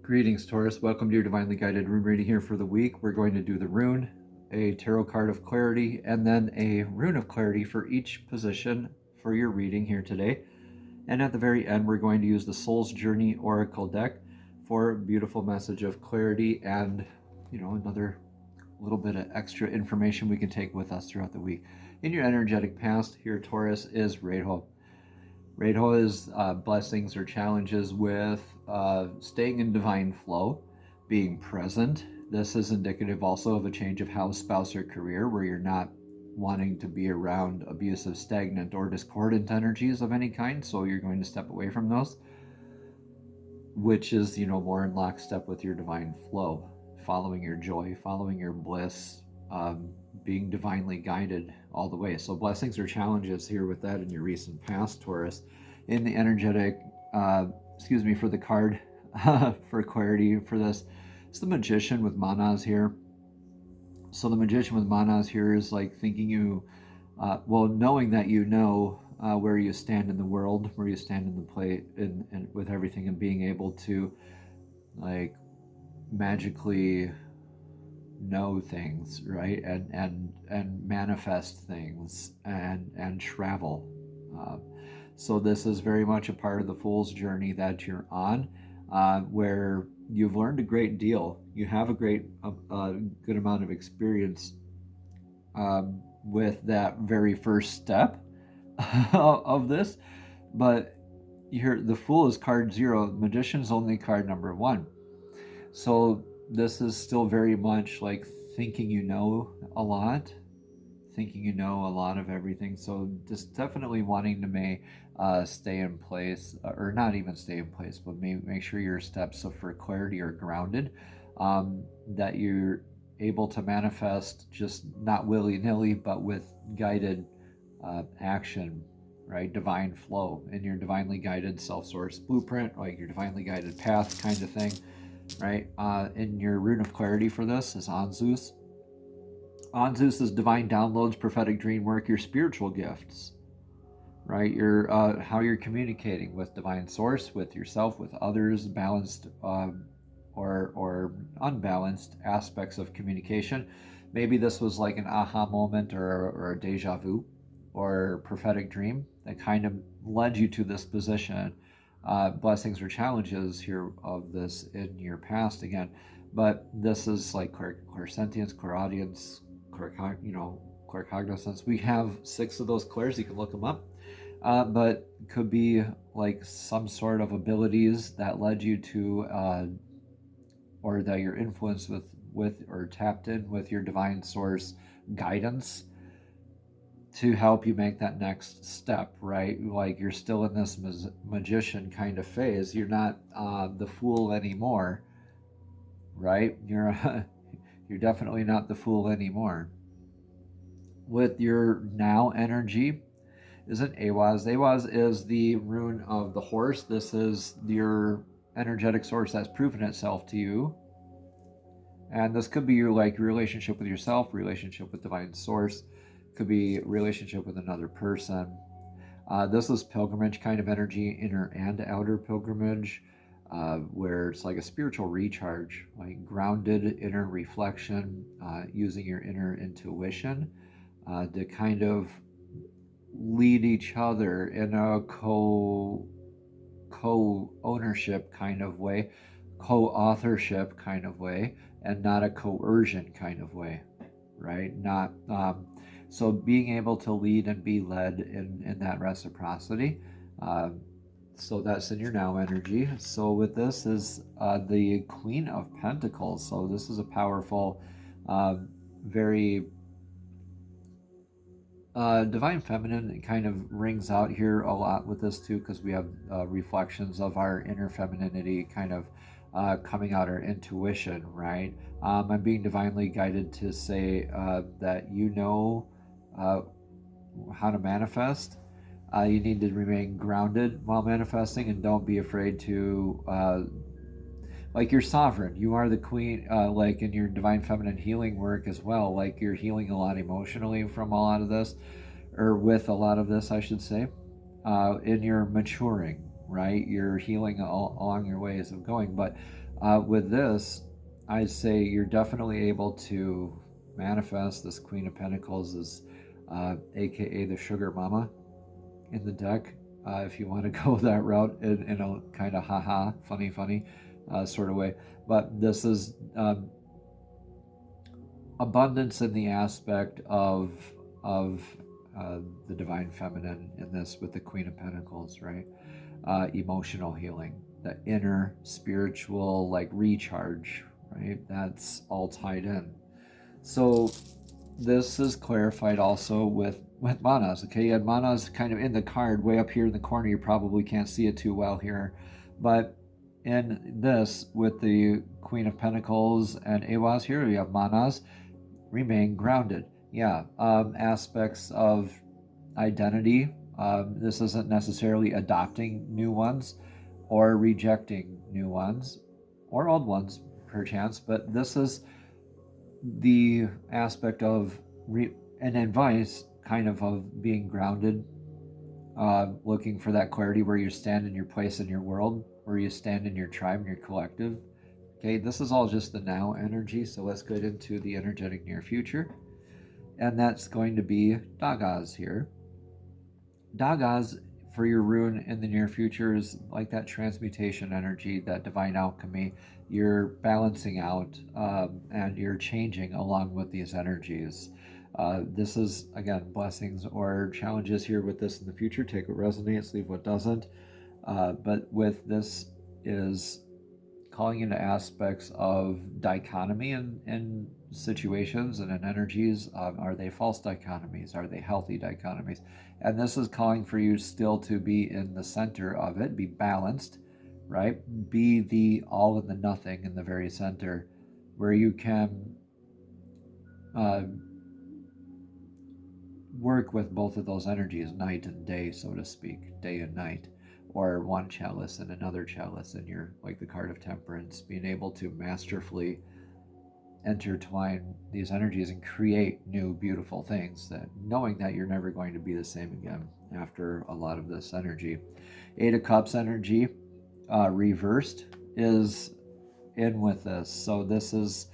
Greetings, Taurus. Welcome to your Divinely Guided Rune reading here for the week. We're going to do the Rune, a tarot card of clarity, and then a Rune of clarity for each position for your reading here today. And at the very end, we're going to use the Soul's Journey Oracle deck for a beautiful message of clarity and, another little bit of extra information we can take with us throughout the week. In your energetic past here, Taurus, is Reho. Reho is blessings or challenges with staying in divine flow, being present. This is indicative also of a change of house, spouse, or career where you're not wanting to be around abusive, stagnant, or discordant energies of any kind, so you're going to step away from those, which is, more in lockstep with your divine flow, following your joy, following your bliss, being divinely guided all the way. So blessings or challenges here with that in your recent past, Taurus. In the energetic, for the card for clarity for this, it's the Magician with Manas here. So the Magician with Manas here is like thinking knowing that where you stand in the world, where you stand in the play, and with everything, and being able to like magically know things, right, and manifest things and travel. So this is very much a part of the Fool's journey that you're on, where you've learned a great deal. You have a good amount of experience with that very first step of this, but the Fool is card 0, Magician's only card number 1. So this is still very much like thinking a lot of everything. So just definitely wanting to stay in place, or not even stay in place, but make sure your steps for clarity are grounded, that you're able to manifest just not willy-nilly, but with guided action, right? Divine flow in your divinely guided self-sourced blueprint, like your divinely guided path kind of thing, right? In your Rune of clarity for this is Anzus. Anzus is divine downloads, prophetic dream work, your spiritual gifts, right? Your how you're communicating with divine source, with yourself, with others, balanced or unbalanced aspects of communication. Maybe this was like an aha moment or a deja vu or prophetic dream that kind of led you to this position. Blessings or challenges here of this in your past again, but this is like clairsentience, clairaudience, claircognizance. We have 6 of those clairs. You can look them up, but could be like some sort of abilities that led you to, or that you're influenced with or tapped in with your divine source guidance to help you make that next step, right? Like you're still in this magician kind of phase. You're not the Fool anymore, right? You're definitely not the Fool anymore. With your now energy isn't Awaz. Awaz is the rune of the horse. This is your energetic source that's proven itself to you. And this could be your relationship with yourself, relationship with divine source, could be relationship with another person. This is pilgrimage kind of energy, inner and outer pilgrimage, where it's like a spiritual recharge, like grounded inner reflection, using your inner intuition to kind of lead each other in a co-ownership kind of way, co-authorship kind of way, and not a coercion kind of way, right? Not so being able to lead and be led in that reciprocity. So that's in your now energy. So with this is the Queen of Pentacles. So this is a powerful, very divine feminine. It kind of rings out here a lot with this too, because we have reflections of our inner femininity kind of coming out, our intuition, right? I'm being divinely guided to say that how to manifest. You need to remain grounded while manifesting, and don't be afraid to like you're sovereign. You are the queen, like in your divine feminine healing work as well. Like you're healing a lot emotionally from a lot of this, or with a lot of this, I should say. In your maturing, right? You're healing along your ways of going, but With this, I'd say you're definitely able to manifest this Queen of Pentacles as aka the Sugar Mama in the deck, if you want to go that route in a kind of haha, funny sort of way. But this is abundance in the aspect of the divine feminine in this with the Queen of Pentacles, right? Emotional healing, the inner spiritual like recharge, right? That's all tied in. So this is clarified also with manas. Okay, you had manas kind of in the card way up here in the corner. You probably can't see it too well here, but in this with the Queen of Pentacles and Awas here, you have manas. Remain grounded. Yeah, aspects of identity. This isn't necessarily adopting new ones or rejecting new ones or old ones perchance, but this is the aspect of an advice kind of being grounded, looking for that clarity where you stand in your place in your world, where you stand in your tribe and your collective. Okay, this is all just the now energy, so let's get into the energetic near future. And that's going to be Dagas here. Dagas for your rune in the near future is like that transmutation energy, that divine alchemy. You're balancing out and you're changing along with these energies. This is, again, blessings or challenges here with this in the future. Take what resonates, leave what doesn't. But with this is calling into aspects of dichotomy in situations and in energies. Are they false dichotomies? Are they healthy dichotomies? And this is calling for you still to be in the center of it, be balanced, right? Be the all and the nothing in the very center, where you can work with both of those energies, night and day, so to speak, day and night, or one chalice and another chalice, and you're like the card of temperance, being able to masterfully intertwine these energies and create new beautiful things, that knowing that you're never going to be the same again after a lot of this energy. Eight of Cups energy reversed is in with this, so this is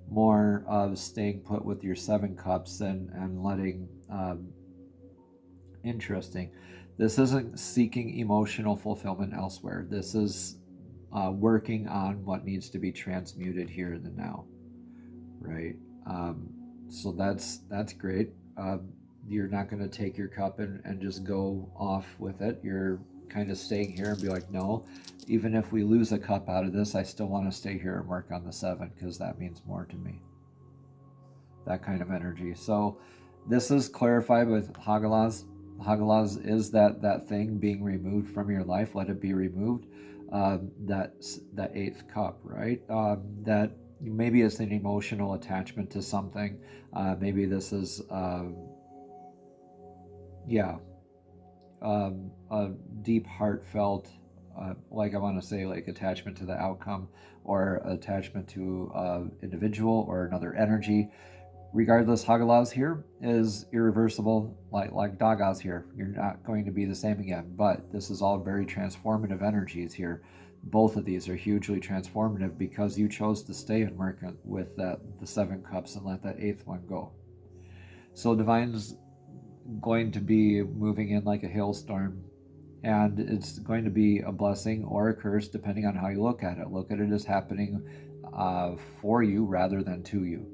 more of staying put with your Seven Cups and letting interesting. This isn't seeking emotional fulfillment elsewhere. This is working on what needs to be transmuted here in the now, right? So that's great. You're not going to take your cup and just go off with it. You're kind of staying here and be like, no, even if we lose a cup out of this, I still want to stay here and work on the seven because that means more to me. That kind of energy. So this is clarified with Hagalaz. Hagalaz is that thing being removed from your life. Let it be removed. That eighth cup, right? That maybe it's an emotional attachment to something. Maybe this is, a deep, heartfelt, like I want to say, like attachment to the outcome or attachment to an individual or another energy. Regardless, Hagalaz here is irreversible, like Dagas here. You're not going to be the same again, but this is all very transformative energies here. Both of these are hugely transformative because you chose to stay and work with the Seven Cups and let that eighth one go. So Divine's going to be moving in like a hailstorm, and it's going to be a blessing or a curse depending on how you look at it. Look at it as happening for you rather than to you.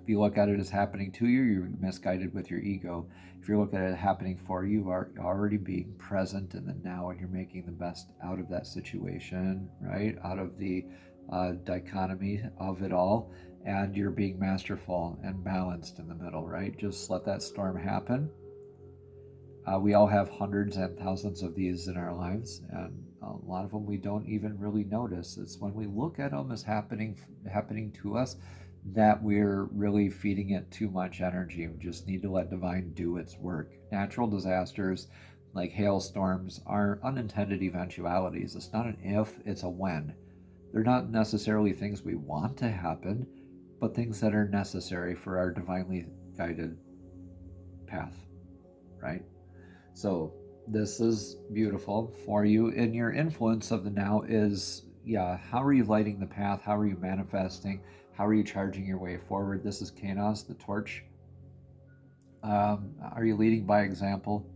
If you look at it as happening to you, you're misguided with your ego. If you look at it happening for you, you are already being present in the now, and you're making the best out of that situation, right? Out of the dichotomy of it all, and you're being masterful and balanced in the middle, right? Just let that storm happen. We all have hundreds and thousands of these in our lives, and a lot of them we don't even really notice. It's when we look at them as happening to us that we're really feeding it too much energy. We just need to let divine do its work. Natural disasters like hailstorms are unintended eventualities. It's not an if, it's a when. They're not necessarily things we want to happen, but things that are necessary for our divinely guided path, right? So this is beautiful for you, and your influence of the now is how are you lighting the path? How are you manifesting? How are you charging your way forward? This is Kanos, the torch. Are you leading by example?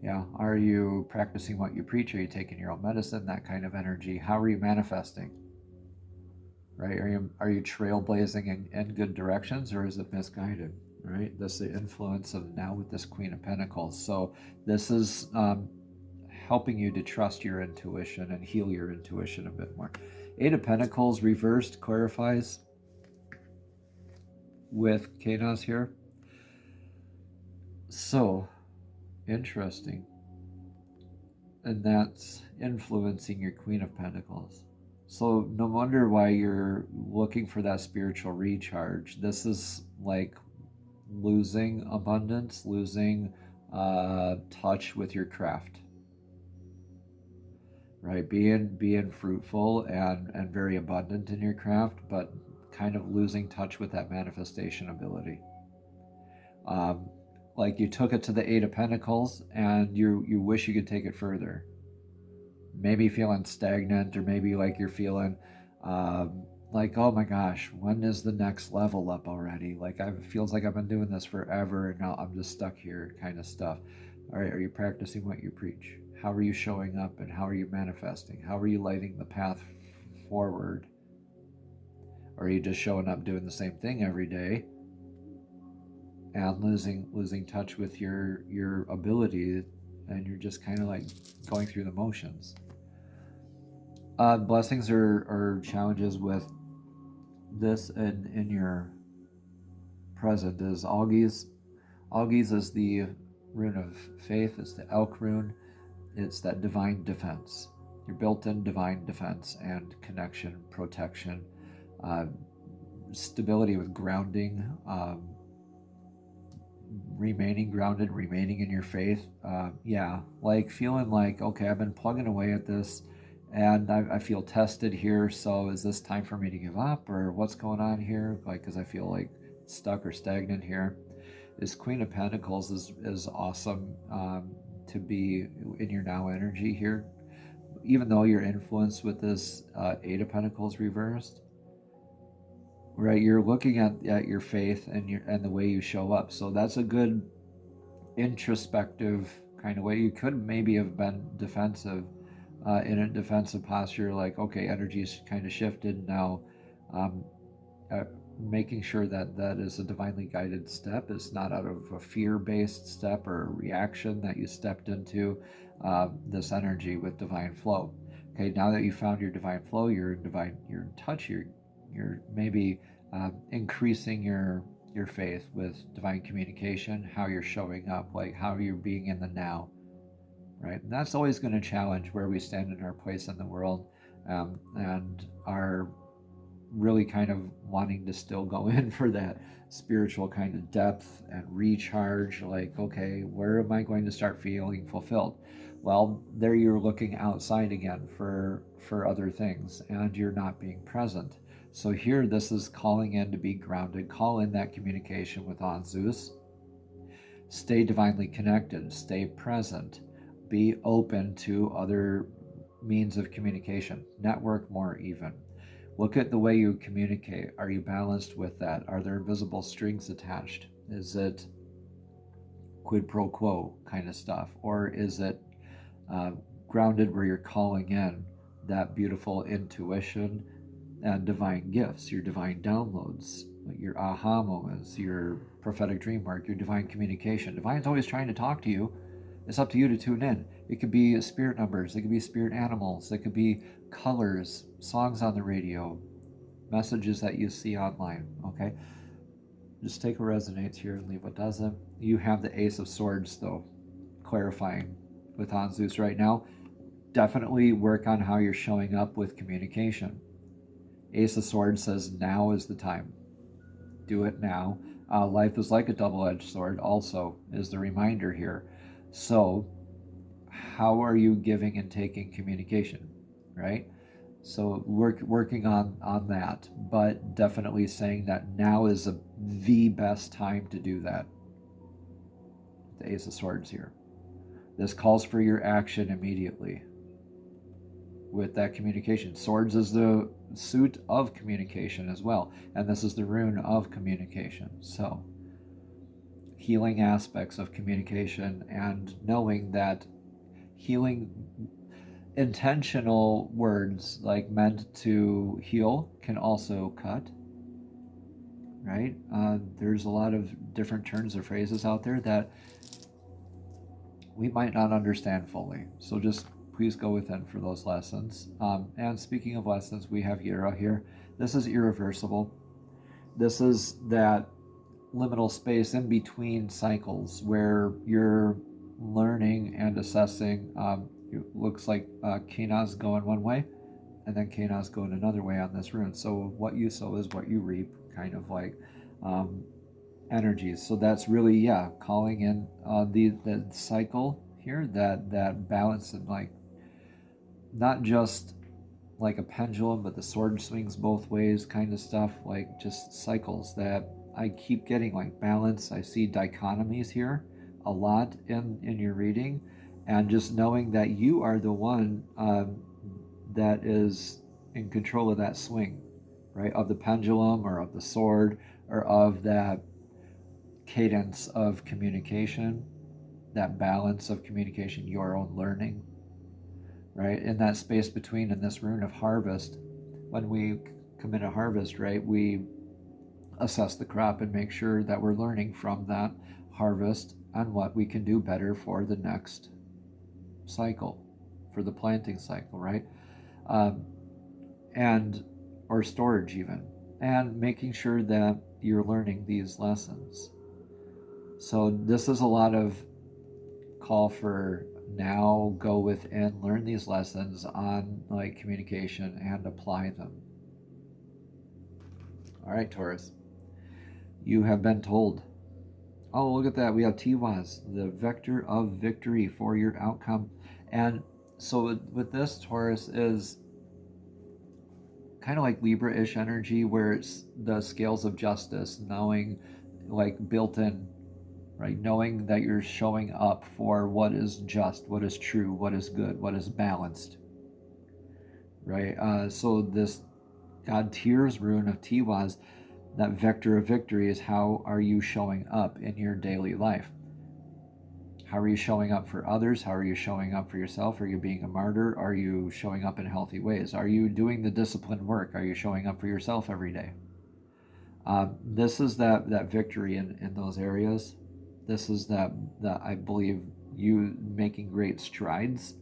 Yeah. Are you practicing what you preach? Are you taking your own medicine? That kind of energy. How are you manifesting? Right? Are you trailblazing in good directions, or is it misguided? Right? That's the influence of now with this Queen of Pentacles. So this is helping you to trust your intuition and heal your intuition a bit more. Eight of Pentacles reversed clarifies with Kanos here. So interesting. And that's influencing your Queen of Pentacles. So no wonder why you're looking for that spiritual recharge. This is like losing abundance, losing touch with your craft, right? Being fruitful and very abundant in your craft, but kind of losing touch with that manifestation ability. Like you took it to the Eight of Pentacles and you wish you could take it further. Maybe feeling stagnant, or maybe like you're feeling like, oh my gosh, when is the next level up already? Like it feels like I've been doing this forever and now I'm just stuck here kind of stuff. All right, are you practicing what you preach? How are you showing up and how are you manifesting? How are you lighting the path forward? Or are you just showing up doing the same thing every day and losing touch with your ability, and you're just kind of like going through the motions? Blessings or challenges with this in your present is Augies. Augies is the rune of faith. It's the elk rune. It's that divine defense. Your built-in divine defense and connection, protection, stability with grounding, remaining grounded, remaining in your faith. Like feeling like, okay, I've been plugging away at this and I feel tested here, so is this time for me to give up, or what's going on here? Like, because I feel like stuck or stagnant here. This Queen of Pentacles is awesome to be in your now energy here, even though you're influenced with this Eight of Pentacles reversed. Right, you're looking at your faith and the way you show up. So that's a good introspective kind of way. You could maybe have been defensive, in a defensive posture, like, okay, energy's kind of shifted now. Making sure that is a divinely guided step. It's not out of a fear-based step or a reaction that you stepped into this energy with divine flow. Okay, now that you found your divine flow, you're in touch. You're maybe increasing your faith with divine communication, how you're showing up, like how you're being in the now, right? And that's always going to challenge where we stand in our place in the world, and are really kind of wanting to still go in for that spiritual kind of depth and recharge, like, okay, where am I going to start feeling fulfilled? Well, there you're looking outside again for other things, and you're not being present. So here, this is calling in to be grounded, call in that communication with Zeus. Stay divinely connected, stay present, be open to other means of communication, network more even. Look at the way you communicate. Are you balanced with that? Are there invisible strings attached? Is it quid pro quo kind of stuff? Or is it grounded where you're calling in that beautiful intuition and divine gifts, your divine downloads, your aha moments, your prophetic dream work, your divine communication? Divine's always trying to talk to you. It's up to you to tune in. It could be spirit numbers, it could be spirit animals, it could be colors, songs on the radio, messages that you see online, okay? Just take what resonates here and leave what doesn't. You have the Ace of Swords, though, clarifying with Zeus right now. Definitely work on how you're showing up with communication. Ace of Swords says now is the time. Do it now. Life is like a double-edged sword also is the reminder here. So how are you giving and taking communication, right? So working on that, but definitely saying that now is the best time to do that. The Ace of Swords here. This calls for your action immediately. with that communication. Swords is the suit of communication as well, and this is the rune of communication. So healing aspects of communication, and knowing that healing, intentional words like meant to heal can also cut, right? There's a lot of different turns or phrases out there that we might not understand fully. So just please go within for those lessons. And speaking of lessons, we have Yira here. This is irreversible. This is that liminal space in between cycles where you're learning and assessing. It looks like Kana's going one way, and then Kana's going another way on this rune. So what you sow is what you reap, kind of like energies. So that's really, yeah, calling in the cycle here, that balance, and like not just like a pendulum, but the sword swings both ways kind of stuff, like just cycles that I keep getting, like balance. I see dichotomies here a lot in your reading, and just knowing that you are the one that is in control of that swing, right, of the pendulum or of the sword or of that cadence of communication, that balance of communication, your own learning, right, in that space between. In this rune of harvest, when we commit a harvest, right, we assess the crop and make sure that we're learning from that harvest and what we can do better for the next cycle, for the planting cycle, right? And or storage even, and making sure that you're learning these lessons. So this is a lot of call for now, go within, learn these lessons on like communication and apply them. All right, Taurus, you have been told. Oh, look at that. We have Tiwaz, the vector of victory for your outcome. And so with this, Taurus is kind of like Libra-ish energy, where it's the scales of justice, knowing, like built in, right? Knowing that you're showing up for what is just, what is true, what is good, what is balanced, right? So this God Tears rune of Tiwaz, that vector of victory, is how are you showing up in your daily life? How are you showing up for others? How are you showing up for yourself? Are you being a martyr? Are you showing up in healthy ways? Are you doing the disciplined work? Are you showing up for yourself every day? This is that victory in those areas. This is that I believe you making great strides.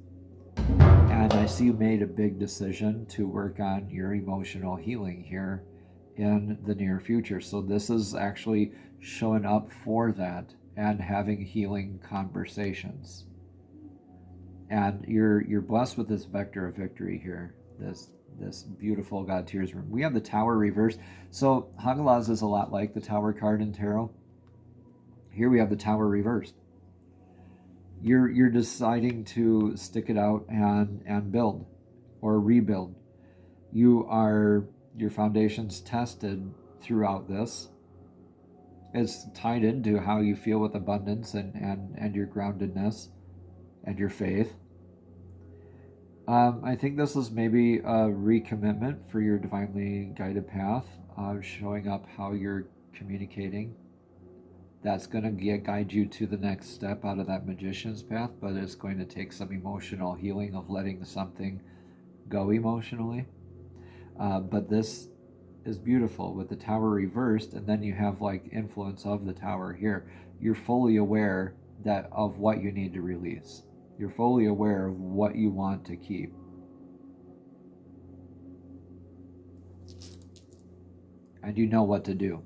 And I see you made a big decision to work on your emotional healing here in the near future. So this is actually showing up for that and having healing conversations. And you're blessed with this vector of victory here, this beautiful God Tears room. We have the Tower reversed. So Hagalaz is a lot like the Tower card in tarot. Here we have the Tower reversed. You're deciding to stick it out and build or rebuild. Your foundation's tested throughout this. It's tied into how you feel with abundance and your groundedness and your faith. I think this is maybe a recommitment for your divinely guided path, showing up how you're communicating. That's going to guide you to the next step out of that magician's path, but it's going to take some emotional healing of letting something go emotionally. But this is beautiful with the Tower reversed, and then you have like influence of the Tower here. You're fully aware that of what you need to release. You're fully aware of what you want to keep. And you know what to do.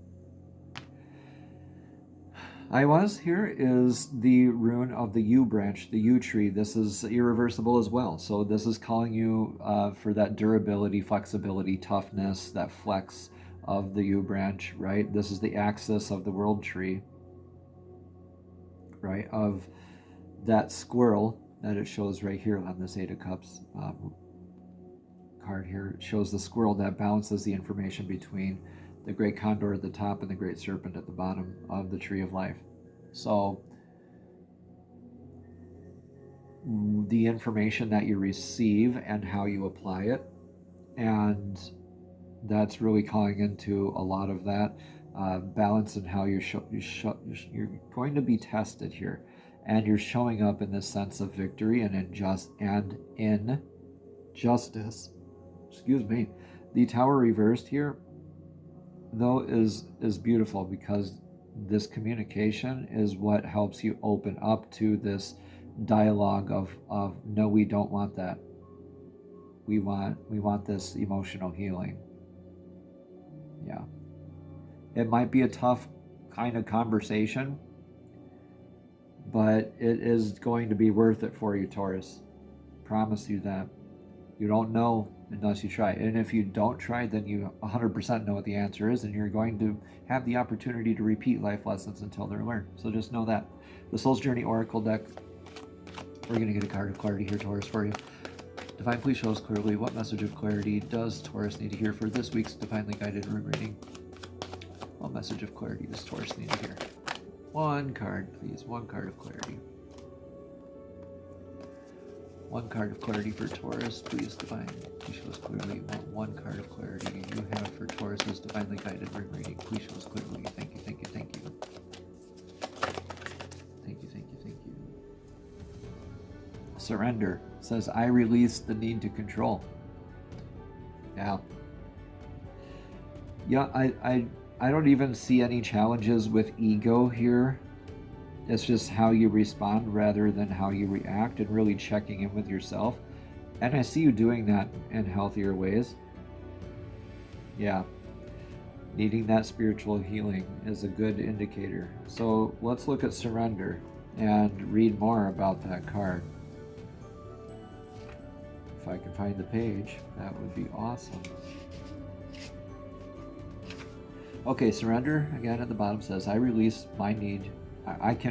Iwas here is the rune of the yew branch, the yew tree. This is irreversible as well. So this is calling you for that durability, flexibility, toughness, that flex of the yew branch, right? This is the axis of the world tree, right? Of that squirrel that it shows right here on this Eight of Cups card here. It shows the squirrel that balances the information between the great condor at the top and the great serpent at the bottom of the tree of life. So the information that you receive and how you apply it. And that's really calling into a lot of that balance in how you're going to be tested here. And you're showing up in this sense of victory and in justice. Excuse me. The Tower reversed here, though, is beautiful, because this communication is what helps you open up to this dialogue of no, we don't want that. We want this emotional healing. Yeah. It might be a tough kind of conversation, but it is going to be worth it for you, Taurus. Promise you that. You don't know unless you try. And if you don't try, then you 100% know what the answer is, and you're going to have the opportunity to repeat life lessons until they're learned. So just know that. The Soul's Journey Oracle deck, we're going to get a card of clarity here, Taurus, for you. Divine, please show us clearly, what message of clarity does Taurus need to hear for this week's Divinely Guided Rune reading? What message of clarity does Taurus need to hear? One card, please. One card of clarity. One card of clarity for Taurus, please, Divine. Please show us clearly one card of clarity you have for Taurus's Divinely Guided Rune reading. Please show us clearly. Thank you, thank you, thank you. Thank you, thank you, thank you. Surrender says, I release the need to control. Yeah. Yeah, I don't even see any challenges with ego here. It's just how you respond rather than how you react, and really checking in with yourself. And I see you doing that in healthier ways. Yeah. Needing that spiritual healing is a good indicator. So let's look at surrender and read more about that card. If I can find the page, that would be awesome. Okay, surrender, again at the bottom, says, I can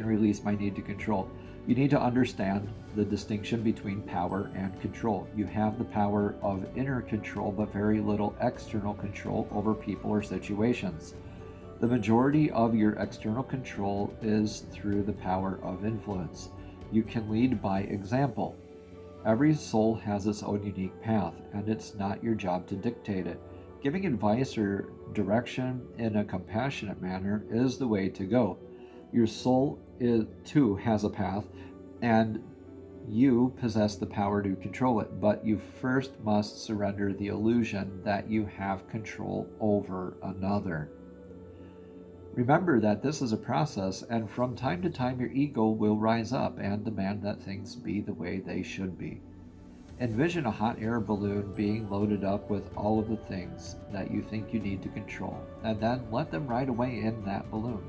release my need to control. You need to understand the distinction between power and control. You have the power of inner control, but very little external control over people or situations. The majority of your external control is through the power of influence. You can lead by example. Every soul has its own unique path, and it's not your job to dictate it. Giving advice or direction in a compassionate manner is the way to go. Your soul too has a path, and you possess the power to control it, but you first must surrender the illusion that you have control over another. Remember that this is a process, and from time to time your ego will rise up and demand that things be the way they should be. Envision a hot air balloon being loaded up with all of the things that you think you need to control, and then let them ride away in that balloon.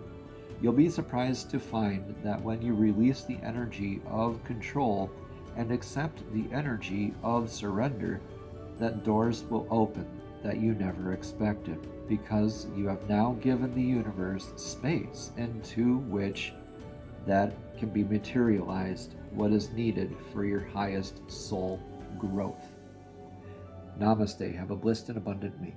You'll be surprised to find that when you release the energy of control and accept the energy of surrender, that doors will open that you never expected, because you have now given the universe space into which that can be materialized, what is needed for your highest soul growth. Namaste. Have a blessed and abundant week.